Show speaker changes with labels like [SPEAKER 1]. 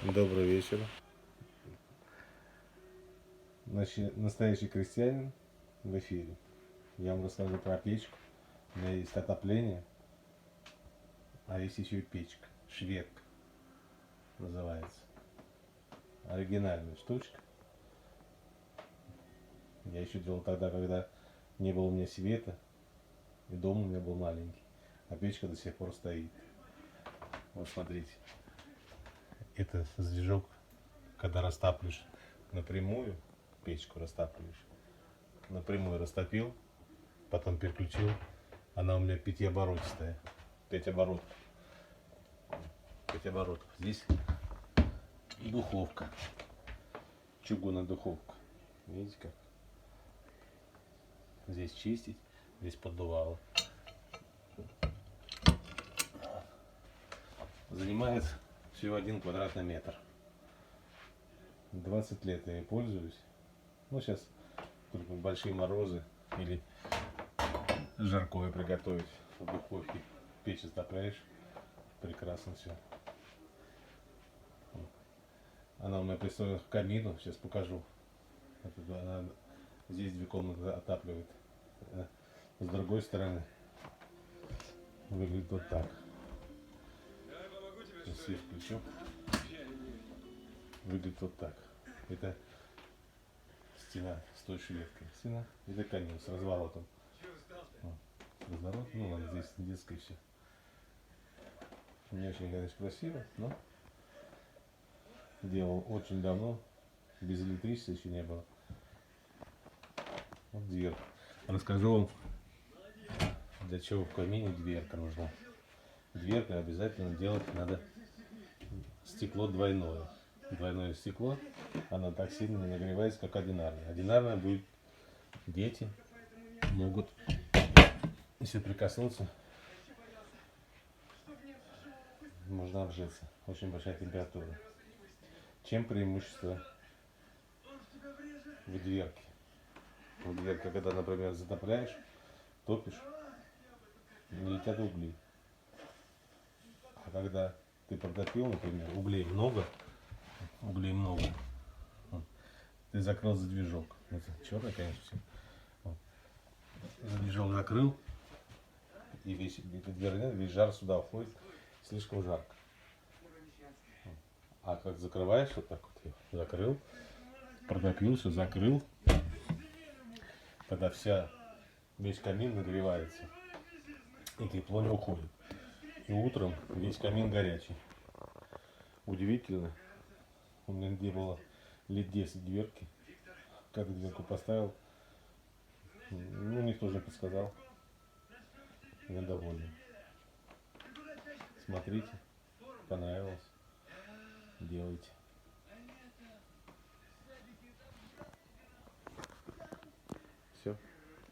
[SPEAKER 1] Добрый вечер. Настоящий крестьянин в эфире. Я вам расскажу про печку. У меня есть отопление, а есть еще и печка. Шведка называется. Оригинальная штучка. Я еще делал тогда, когда не было у меня света, и дом у меня был маленький. А печка до сих пор стоит. Вот смотрите. Это движок, когда растапливаешь напрямую, печку растапливаешь, напрямую растопил, потом переключил. Она у меня пятиоборотистая. 5 оборотов. 5 оборотов. Здесь духовка. Чугунная духовка. Видите как? Здесь чистить, здесь поддувало. Занимает всего 1 квадратный метр. 20 лет я ей пользуюсь. Ну, сейчас только большие морозы или жаркое приготовить в духовке. Печь затопляешь. Прекрасно все. Она у меня пристроена к камину. Сейчас покажу. Она здесь 2 комнаты отапливает. С другой стороны выглядит вот так. Сейчас свет включу. Выглядит вот так. Это стена с той шведкой. Стена. Это камин с разворотом. Разворот. Ну ладно, здесь детское все. Не очень, конечно, красиво, но делал очень давно. Без электричества еще не было. Вот дверка. Расскажу вам, для чего в камине дверка нужна. Дверка обязательно делать надо стекло двойное. Двойное стекло, оно так сильно не нагревается, как одинарное. Одинарное будет, дети могут, если прикоснуться, можно обжечься. Очень большая температура. Чем преимущество в дверке? В дверке, когда, например, затопляешь, топишь, не летят угли. А когда ты протопил, например, углей много, ты закрыл задвижок. Это черный, конечно, все. Вот. Задвижок закрыл, и весь жар сюда уходит, слишком жарко. А как закрываешь, вот так вот я закрыл, протопил, все закрыл, тогда весь камин нагревается, и тепло не уходит. И утром весь камин горячий. Удивительно. У меня где было лет 10 дверки. Как дверку поставил, ну никто же не подсказал. Я доволен. Смотрите, понравилось, делайте.